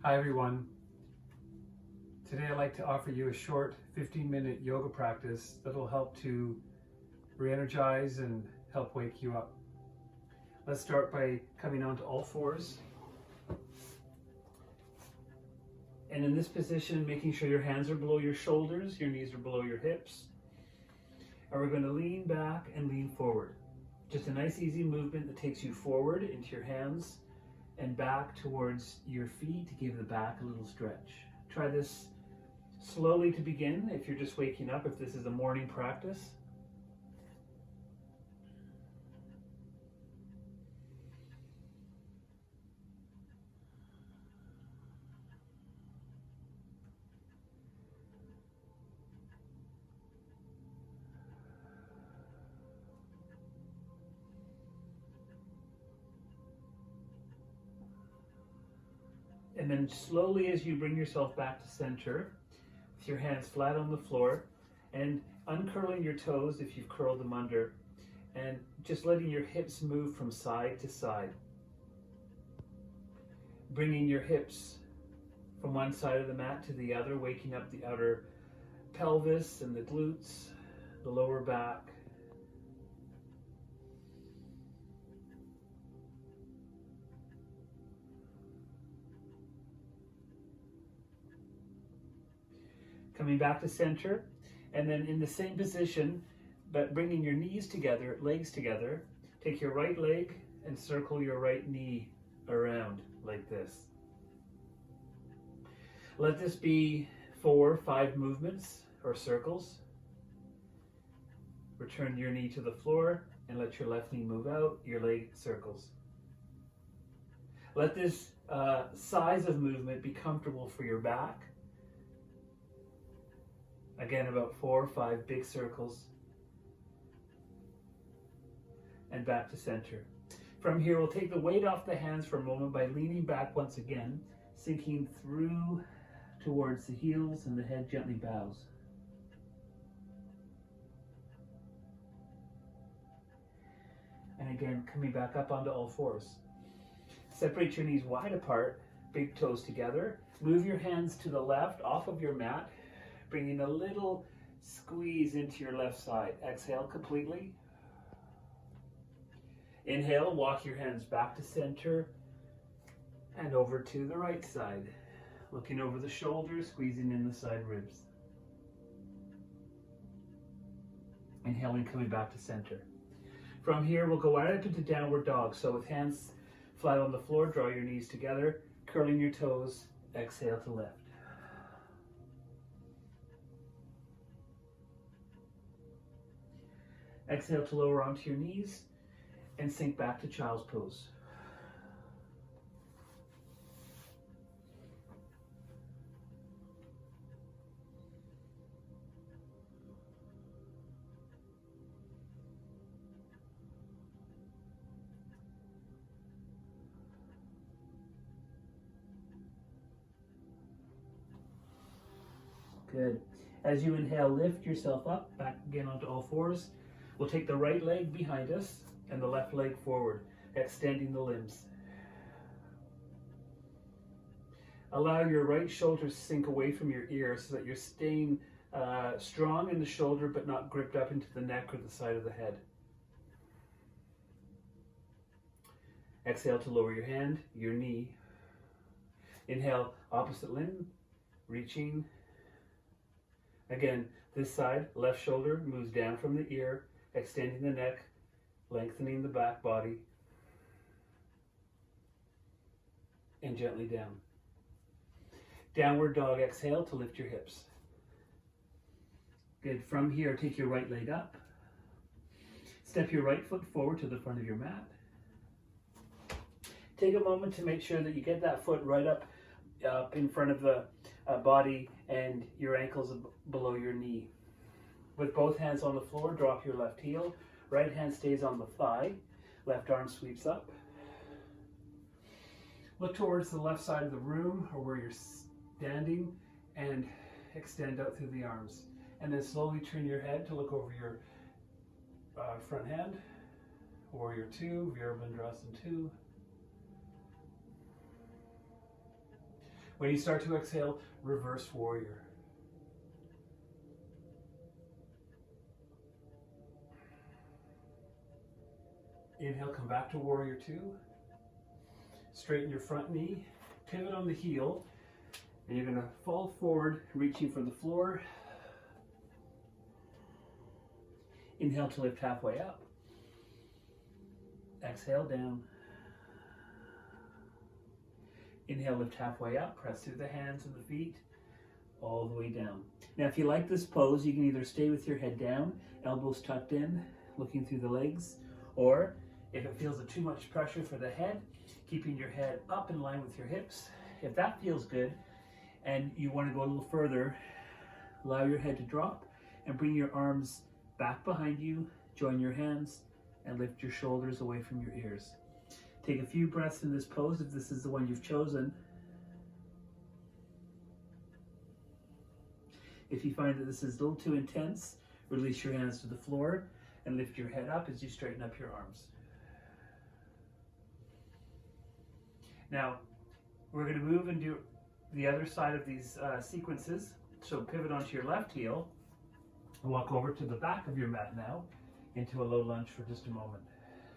Hi everyone. Today I'd like to offer you a short 15-minute yoga practice that'll help to re-energize and help wake you up. Let's start by coming onto all fours. And in this position, making sure your hands are below your shoulders, your knees are below your hips. And we're going to lean back and lean forward. Just a nice easy movement that takes you forward into your hands and back towards your feet to give the back a little stretch. Try this slowly to begin if you're just waking up, if this is a morning practice. And then slowly, as you bring yourself back to center, with your hands flat on the floor and uncurling your toes if you've curled them under, and just letting your hips move from side to side. Bringing your hips from one side of the mat to the other, waking up the outer pelvis and the glutes, the lower back. Coming back to center, and then in the same position, but bringing your knees together, legs together, take your right leg and circle your right knee around like this. Let this be 4 or 5 movements or circles. Return your knee to the floor and let your left knee move out, your leg circles. Let this size of movement be comfortable for your back. Again, about 4 or 5 big circles. And back to center. From here, we'll take the weight off the hands for a moment by leaning back once again, sinking through towards the heels, and the head gently bows. And again, coming back up onto all fours. Separate your knees wide apart, big toes together. Move your hands to the left off of your mat, bringing a little squeeze into your left side. Exhale completely. Inhale, walk your hands back to center and over to the right side. Looking over the shoulders, squeezing in the side ribs. Inhaling, coming back to center. From here, we'll go right up into downward dog. So with hands flat on the floor, draw your knees together, curling your toes, exhale to lift. Exhale to lower onto your knees and sink back to child's pose. Good. As you inhale, lift yourself up, back again onto all fours. We'll take the right leg behind us and the left leg forward, extending the limbs. Allow your right shoulder to sink away from your ear so that you're staying strong in the shoulder but not gripped up into the neck or the side of the head. Exhale to lower your hand, your knee. Inhale, opposite limb, reaching. Again, this side, left shoulder moves down from the ear, extending the neck, lengthening the back body, and gently down. Downward dog, exhale to lift your hips. Good. From here, take your right leg up. Step your right foot forward to the front of your mat. Take a moment to make sure that you get that foot right up in front of the body and your ankles below your knee. With both hands on the floor, drop your left heel. Right hand stays on the thigh. Left arm sweeps up. Look towards the left side of the room or where you're standing and extend out through the arms. And then slowly turn your head to look over your front hand, Warrior 2, Virabhadrasana 2. When you start to exhale, reverse warrior. Inhale, come back to warrior two. Straighten your front knee, pivot on the heel, and you're going to fall forward, reaching for the floor. Inhale to lift halfway up. Exhale down. Inhale, lift halfway up, press through the hands and the feet, all the way down. Now, if you like this pose, you can either stay with your head down, elbows tucked in, looking through the legs, or if it feels too much pressure for the head, keeping your head up in line with your hips. If that feels good, and you want to go a little further, allow your head to drop and bring your arms back behind you, join your hands, and lift your shoulders away from your ears. Take a few breaths in this pose if this is the one you've chosen. If you find that this is a little too intense, release your hands to the floor and lift your head up as you straighten up your arms. Now, we're going to move and do the other side of these sequences. So pivot onto your left heel and walk over to the back of your mat now into a low lunge for just a moment.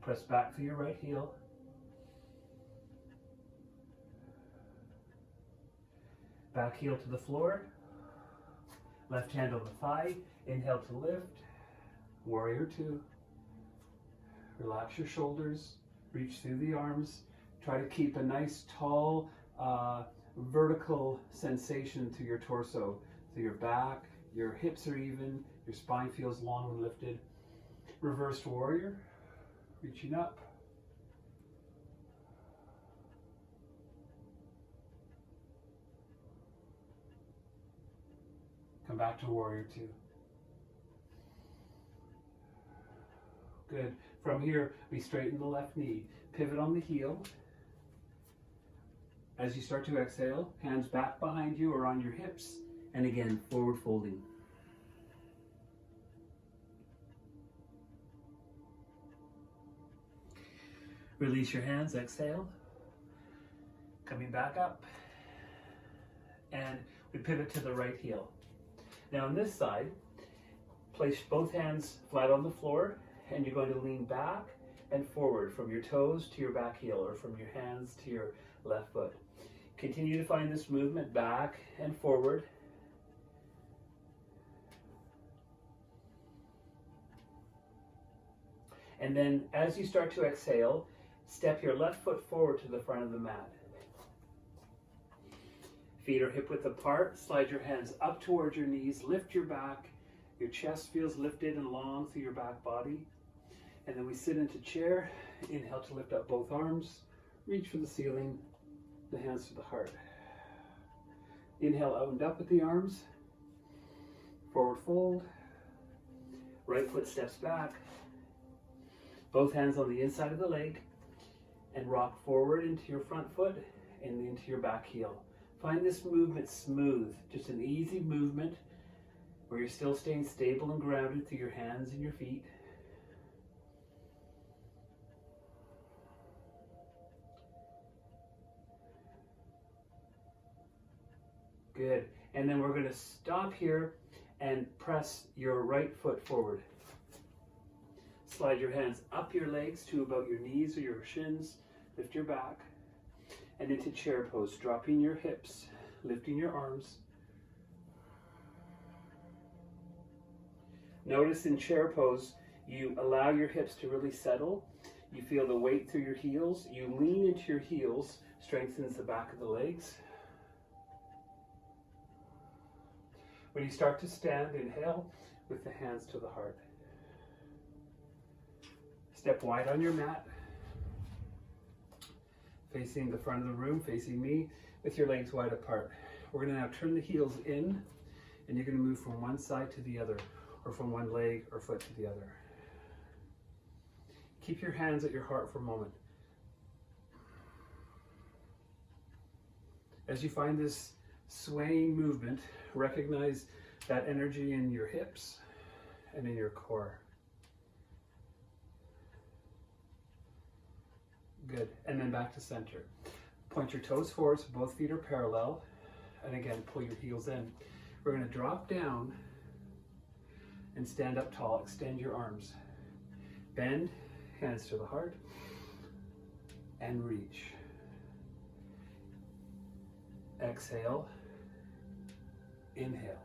Press back through your right heel. Back heel to the floor. Left hand on the thigh. Inhale to lift. Warrior two. Relax your shoulders. Reach through the arms. Try to keep a nice tall vertical sensation through your torso, through your back. Your hips are even. Your spine feels long and lifted. Reversed warrior. Reaching up. Come back to warrior two. Good. From here, we straighten the left knee. Pivot on the heel. As you start to exhale, hands back behind you or on your hips. And again, forward folding. Release your hands, exhale. Coming back up. And we pivot to the right heel. Now on this side, place both hands flat on the floor and you're going to lean back and forward from your toes to your back heel or from your hands to your left foot. Continue to find this movement back and forward. And then as you start to exhale, step your left foot forward to the front of the mat. Feet are hip width apart. Slide your hands up towards your knees. Lift your back. Your chest feels lifted and long through your back body. And then we sit into chair. Inhale to lift up both arms. Reach for the ceiling. The hands to the heart. Inhale out and up with the arms. Forward fold. Right foot steps back. Both hands on the inside of the leg. And rock forward into your front foot and into your back heel. Find this movement smooth, just an easy movement where you're still staying stable and grounded through your hands and your feet. Good. And then we're going to stop here and press your right foot forward. Slide your hands up your legs to about your knees or your shins. Lift your back. And into chair pose, dropping your hips, lifting your arms. Notice in chair pose, you allow your hips to really settle. You feel the weight through your heels. You lean into your heels, strengthens the back of the legs. When you start to stand, inhale with the hands to the heart. Step wide on your mat. Facing the front of the room, facing me, with your legs wide apart. We're going to now turn the heels in, and you're going to move from one side to the other, or from one leg or foot to the other. Keep your hands at your heart for a moment. As you find this swaying movement, recognize that energy in your hips and in your core. Good. And then back to center. Point your toes forward so both feet are parallel. And again, pull your heels in. We're going to drop down and stand up tall. Extend your arms. Bend, hands to the heart, and reach. Exhale, inhale.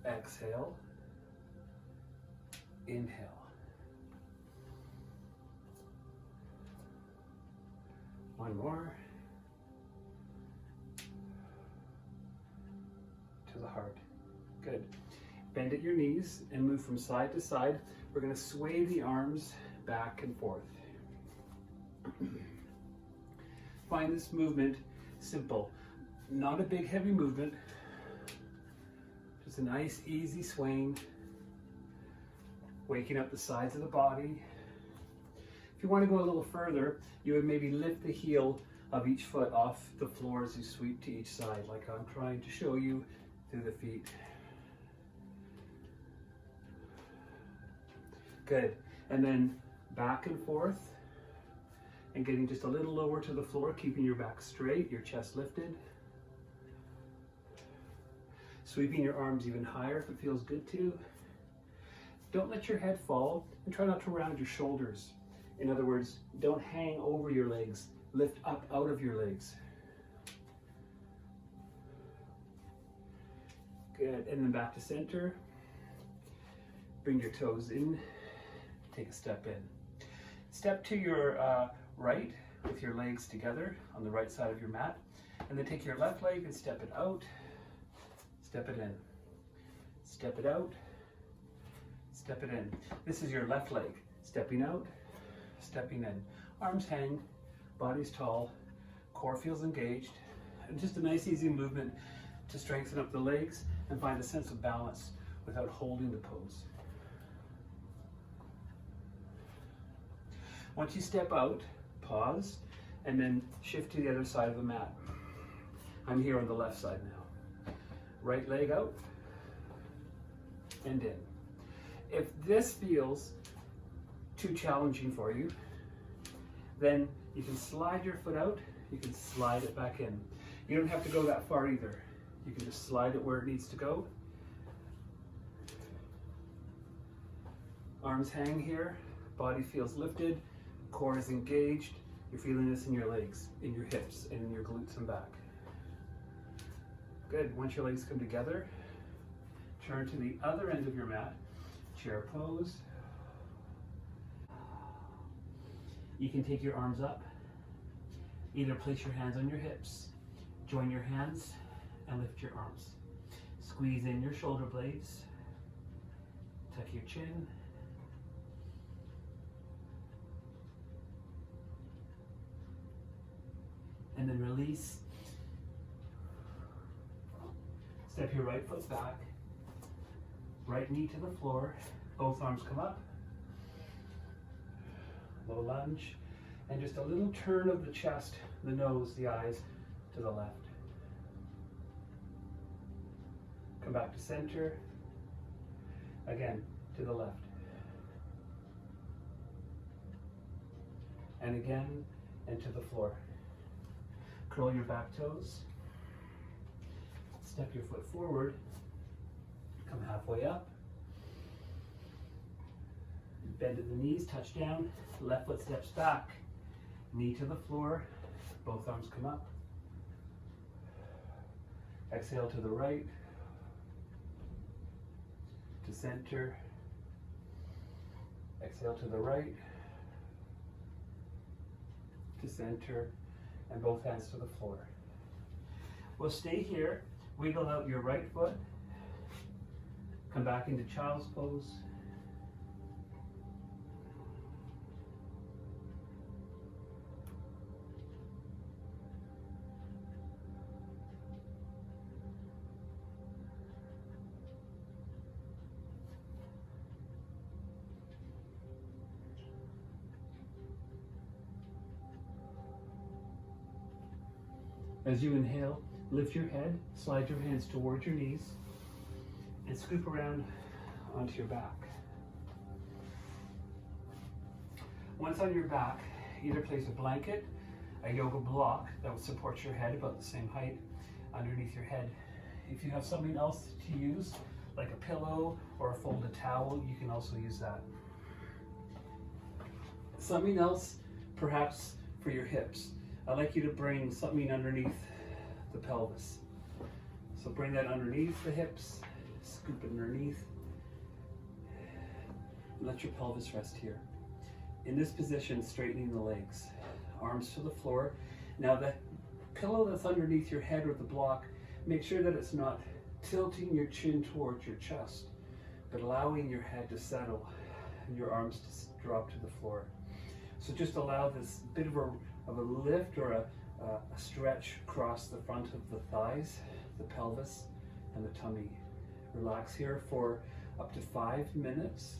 Exhale, inhale. One more. To the heart. Good. Bend at your knees and move from side to side. We're going to sway the arms back and forth. Find this movement simple. Not a big heavy movement. Just a nice easy swing. Waking up the sides of the body. If you want to go a little further, you would maybe lift the heel of each foot off the floor as you sweep to each side, like I'm trying to show you through the feet. Good. And then back and forth and getting just a little lower to the floor, keeping your back straight, your chest lifted. Sweeping your arms even higher if it feels good to. Don't let your head fall and try not to round your shoulders. In other words, don't hang over your legs. Lift up out of your legs. Good. And then back to center. Bring your toes in. Take a step in. Step to your right with your legs together on the right side of your mat. And then take your left leg and step it out. Step it in. Step it out. Step it in. This is your left leg. Stepping out. Stepping in. Arms hang. Body's tall. Core feels engaged. And just a nice easy movement to strengthen up the legs and find a sense of balance without holding the pose. Once you step out, pause, and then shift to the other side of the mat. I'm here on the left side now. Right leg out and in. If this feels too challenging for you, then you can slide your foot out, you can slide it back in. You don't have to go that far either. You can just slide it where it needs to go. Arms hang here, body feels lifted, core is engaged. You're feeling this in your legs, in your hips, and in your glutes and back. Good. Once your legs come together, turn to the other end of your mat, chair pose. You can take your arms up. Either place your hands on your hips, join your hands, and lift your arms. Squeeze in your shoulder blades, tuck your chin. And then release. Step your right foot back, right knee to the floor, both arms come up, low lunge, and just a little turn of the chest, the nose, the eyes to the left. Come back to center, again to the left. And again, and to the floor. Curl your back toes. Step your foot forward. Come halfway up. Bend at the knees, touch down. Left foot steps back. Knee to the floor. Both arms come up. Exhale to the right. To center. Exhale to the right. To center. And both hands to the floor. We'll stay here, wiggle out your right foot, come back into child's pose. As you inhale, lift your head, slide your hands towards your knees, and scoop around onto your back. Once on your back, either place a blanket, a yoga block that will support your head about the same height underneath your head. If you have something else to use, like a pillow or a folded towel, you can also use that. Something else, perhaps for your hips. I'd like you to bring something underneath the pelvis. So bring that underneath the hips, scoop it underneath, and let your pelvis rest here. In this position, straightening the legs, arms to the floor. Now the pillow that's underneath your head or the block, make sure that it's not tilting your chin towards your chest, but allowing your head to settle and your arms to drop to the floor. So just allow this bit of a lift or a stretch across the front of the thighs, the pelvis, and the tummy. Relax here for up to 5 minutes.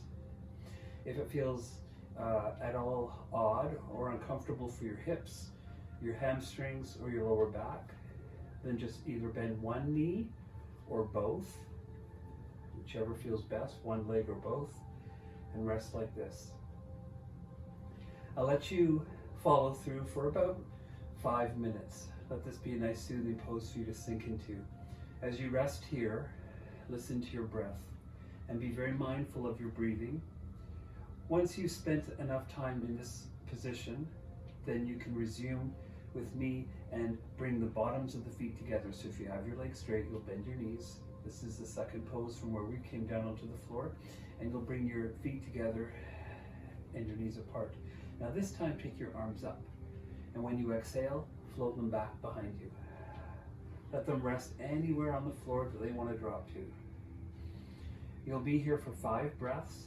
If it feels at all odd or uncomfortable for your hips, your hamstrings, or your lower back, then just either bend one knee or both, whichever feels best, one leg or both, and rest like this. I'll let you follow through for about 5 minutes. Let this be a nice soothing pose for you to sink into. As you rest here, listen to your breath and be very mindful of your breathing. Once you've spent enough time in this position, then you can resume with me and bring the bottoms of the feet together. So if you have your legs straight, you'll bend your knees. This is the second pose from where we came down onto the floor, and you'll bring your feet together and your knees apart. Now this time, take your arms up, and when you exhale, float them back behind you. Let them rest anywhere on the floor that they want to drop to. You'll be here for 5 breaths.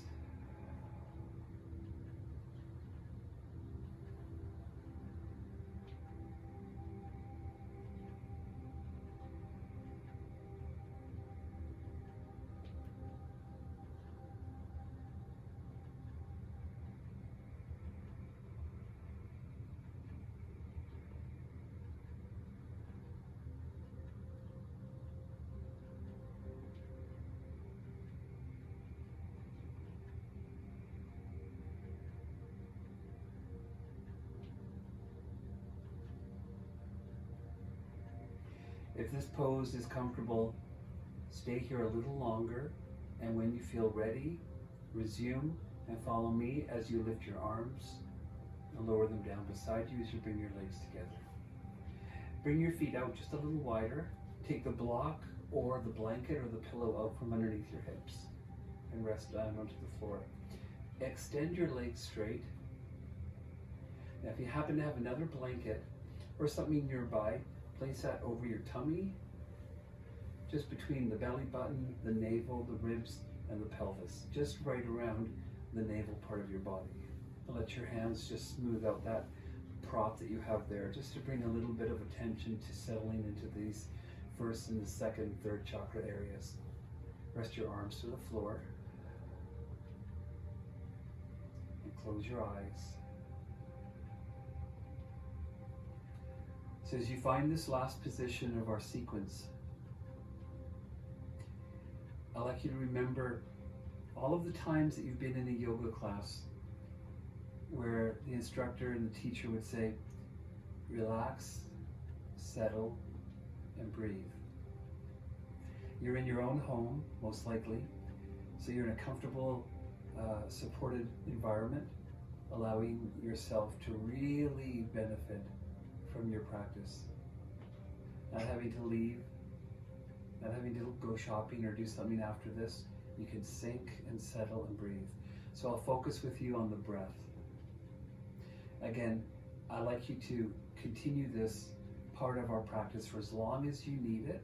If this pose is comfortable, stay here a little longer, and when you feel ready, resume and follow me as you lift your arms and lower them down beside you as you bring your legs together. Bring your feet out just a little wider. Take the block or the blanket or the pillow out from underneath your hips and rest down onto the floor. Extend your legs straight. Now if you happen to have another blanket or something nearby, place that over your tummy, just between the belly button, the navel, the ribs, and the pelvis, just right around the navel part of your body. Let your hands just smooth out that prop that you have there, just to bring a little bit of attention to settling into these first and the second, third chakra areas. Rest your arms to the floor and close your eyes. So as you find this last position of our sequence, I'd like you to remember all of the times that you've been in a yoga class where the instructor and the teacher would say, relax, settle, and breathe. You're in your own home, most likely, so you're in a comfortable, supported environment, allowing yourself to really benefit from your practice. Not having to leave, not having to go shopping or do something after this. You can sink and settle and breathe. So I'll focus with you on the breath. Again, I'd like you to continue this part of our practice for as long as you need it.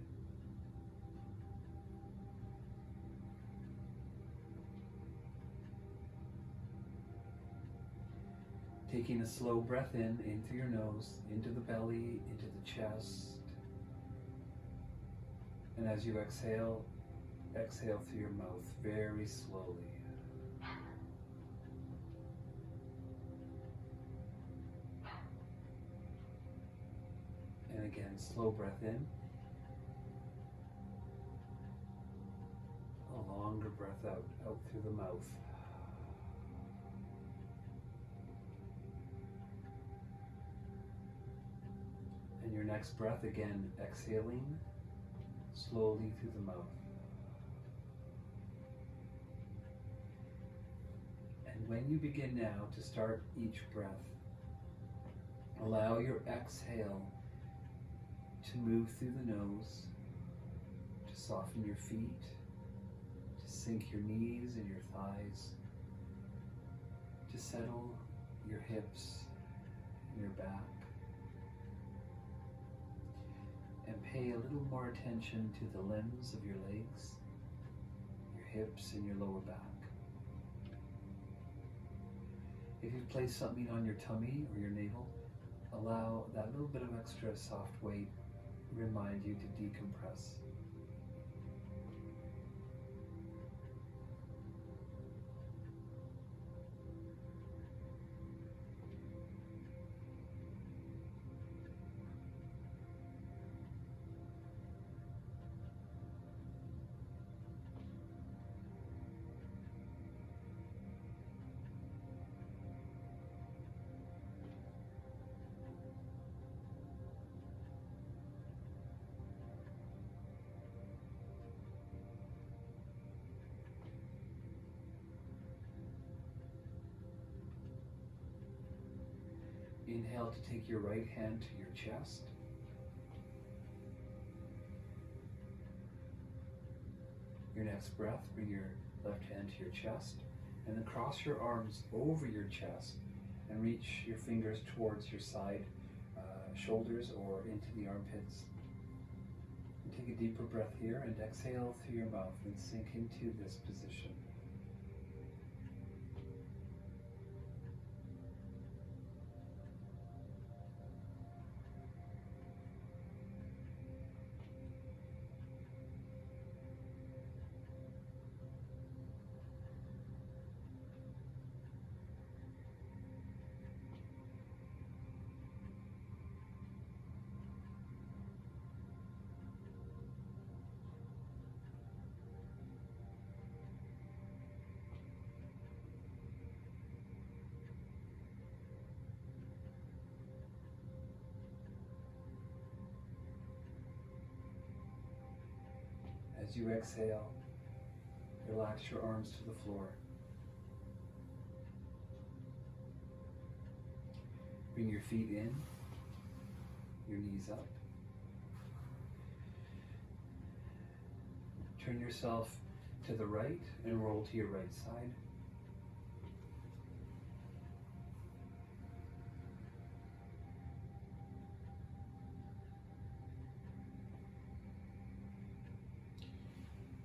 Taking a slow breath in through your nose, into the belly, into the chest. And as you exhale, exhale through your mouth very slowly. And again, slow breath in. A longer breath out through the mouth. your next breath, again, exhaling slowly through the mouth. And when you begin now to start each breath, allow your exhale to move through the nose, to soften your feet, to sink your knees and your thighs, to settle your hips and your back, and pay a little more attention to the limbs of your legs, your hips and your lower back. If you've placed something on your tummy or your navel, allow that little bit of extra soft weight remind you to decompress. Inhale to take your right hand to your chest. Your next breath, bring your left hand to your chest, and then cross your arms over your chest and reach your fingers towards your side shoulders or into the armpits. And take a deeper breath here and exhale through your mouth and sink into this position. As you exhale, relax your arms to the floor. Bring your feet in, your knees up. Turn yourself to the right and roll to your right side.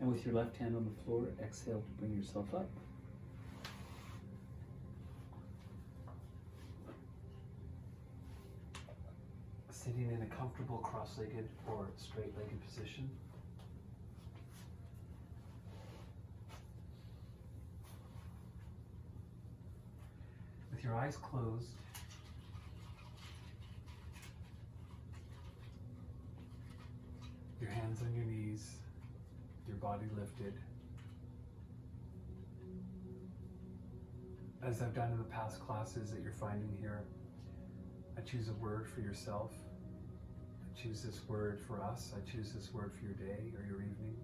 And with your left hand on the floor, exhale to bring yourself up. Sitting in a comfortable cross-legged or straight-legged position. With your eyes closed, your hands on your knees, your body lifted. As I've done in the past classes that you're finding here, I choose a word for yourself. I choose this word for us. I choose this word for your day or your evening.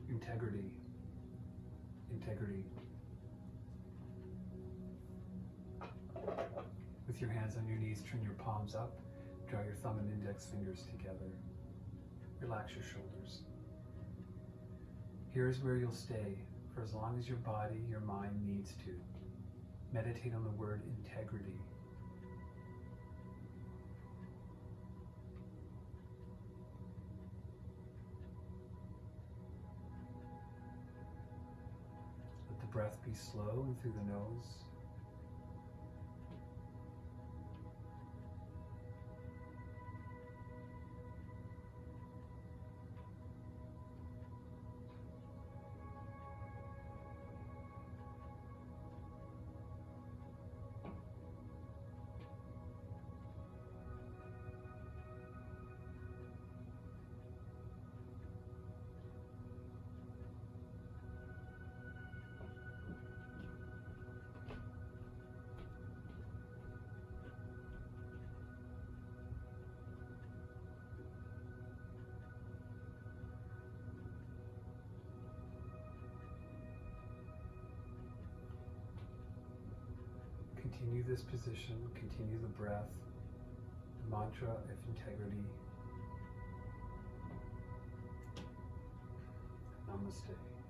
Integrity. Integrity. With your hands on your knees, turn your palms up. Draw your thumb and index fingers together. Relax your shoulders. Here's where you'll stay for as long as your body, your mind needs to. Meditate on the word integrity. Let the breath be slow and through the nose. Continue this position, continue the breath, the mantra of integrity. Namaste.